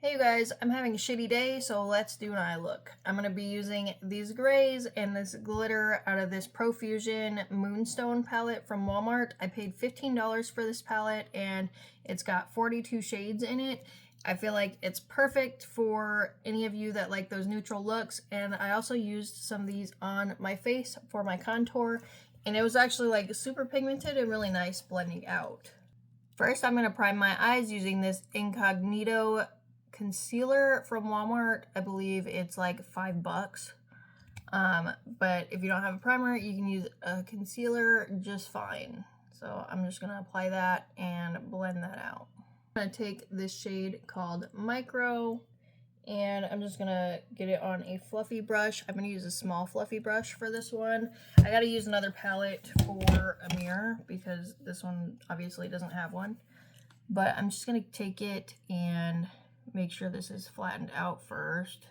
Hey you guys, I'm having a shitty day, so let's do an eye look. I'm going to be using these grays and this glitter out of this Profusion Moonstone palette from Walmart. I paid $15 for this palette and it's got 42 shades in it. I feel like it's perfect for any of you that like those neutral looks, and I also used some of these on my face for my contour, and it was actually like super pigmented and really nice blending out. First, I'm going to prime my eyes using this Incognito concealer from Walmart. I believe it's like $5. But if you don't have a primer, you can use a concealer just fine. So I'm just going to apply that and blend that out. I'm going to take this shade called Micro, and I'm just gonna get it on a fluffy brush. I'm gonna use a small fluffy brush for this one. I gotta use another palette for a mirror because this one obviously doesn't have one. But I'm just gonna take it and make sure this is flattened out first.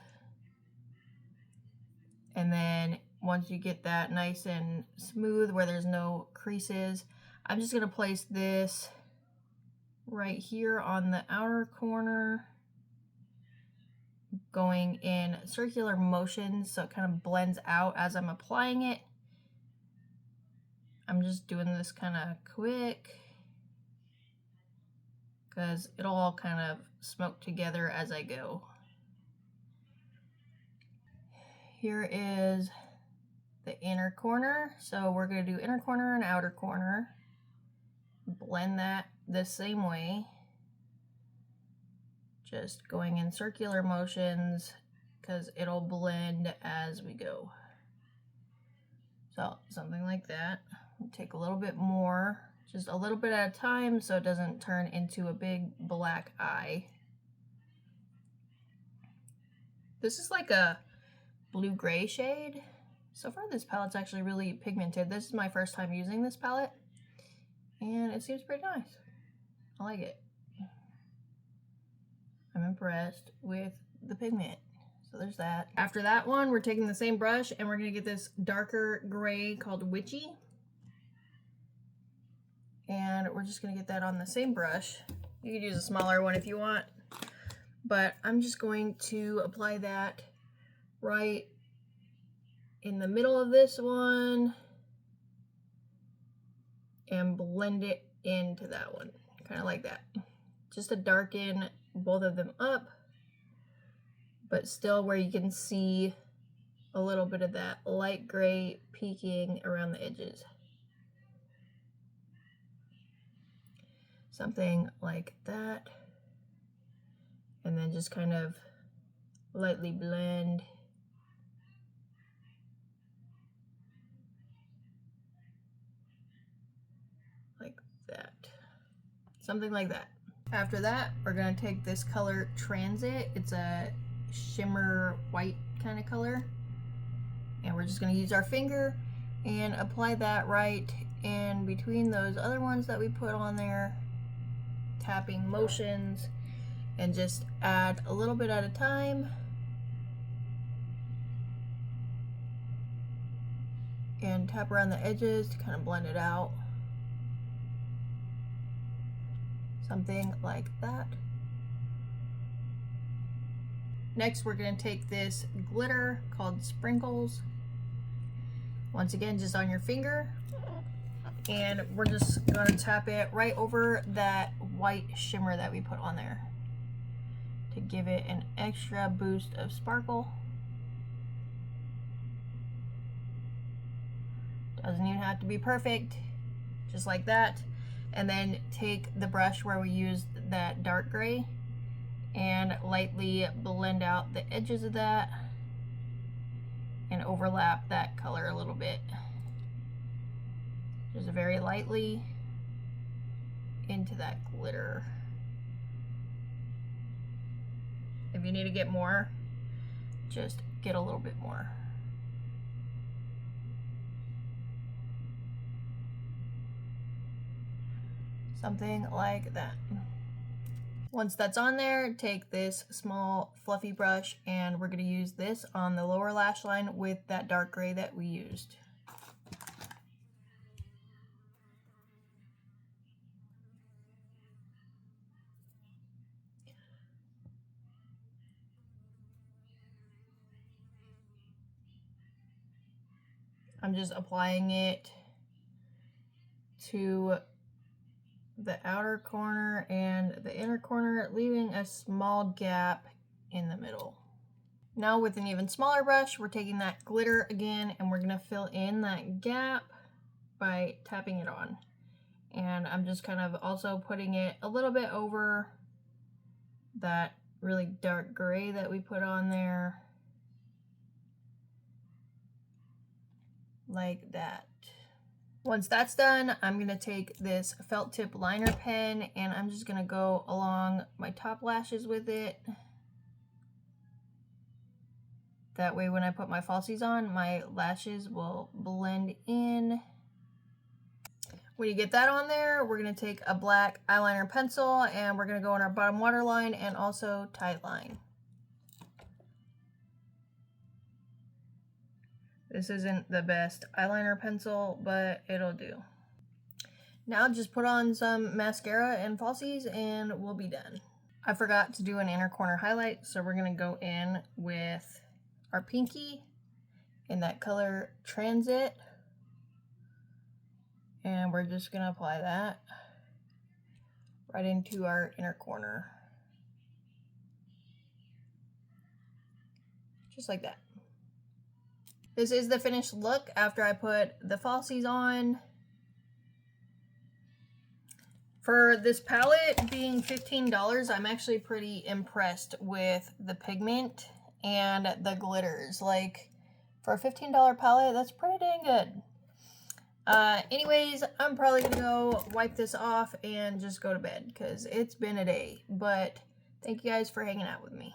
And then once you get that nice and smooth where there's no creases, I'm just gonna place this right here on the outer corner, going in circular motions so it kind of blends out as I'm applying it. I'm just doing this kind of quick because it'll all kind of smoke together as I go. Here is the inner corner, so we're going to do inner corner and outer corner. Blend that the same way, just going in circular motions because it'll blend as we go. So something like that. Take a little bit more, just a little bit at a time so it doesn't turn into a big black eye. This is like a blue-gray shade. So far this palette's actually really pigmented. This is my first time using this palette, and it seems pretty nice. I like it. I'm impressed with the pigment. So there's that. After that one, we're taking the same brush and we're gonna get this darker gray called Witchy. And we're just gonna get that on the same brush. You could use a smaller one if you want, but I'm just going to apply that right in the middle of this one and blend it into that one, kind of like that. Just to darken both of them up, but still where you can see a little bit of that light gray peeking around the edges. Something like that. And then just kind of lightly blend. Like that. Something like that. After that, we're going to take this color Transit. It's a shimmer white kind of color. And we're just going to use our finger and apply that right in between those other ones that we put on there. Tapping motions, and just add a little bit at a time. And tap around the edges to kind of blend it out. Something like that. Next, we're going to take this glitter called Sprinkles. Once again, just on your finger. And we're just going to tap it right over that white shimmer that we put on there to give it an extra boost of sparkle. Doesn't even have to be perfect, just like that. And then take the brush where we used that dark gray and lightly blend out the edges of that and overlap that color a little bit. Just very lightly into that glitter. If you need to get more, just get a little bit more. Something like that. Once that's on there, take this small fluffy brush and we're going to use this on the lower lash line with that dark gray that we used. I'm just applying it to the outer corner and the inner corner, leaving a small gap in the middle. Now with an even smaller brush, we're taking that glitter again and we're going to fill in that gap by tapping it on. And I'm just kind of also putting it a little bit over that really dark gray that we put on there. Like that. Once that's done, I'm going to take this felt tip liner pen and I'm just going to go along my top lashes with it. That way when I put my falsies on, my lashes will blend in. When you get that on there, we're going to take a black eyeliner pencil and we're going to go on our bottom waterline and also tight line. This isn't the best eyeliner pencil, but it'll do. Now just put on some mascara and falsies and we'll be done. I forgot to do an inner corner highlight, so we're going to go in with our pinky in that color Transit. And we're just going to apply that right into our inner corner. Just like that. This is the finished look after I put the falsies on. For this palette being $15, I'm actually pretty impressed with the pigment and the glitters. Like, for a $15 palette, that's pretty dang good. Anyways, I'm probably gonna go wipe this off and just go to bed because it's been a day. But thank you guys for hanging out with me.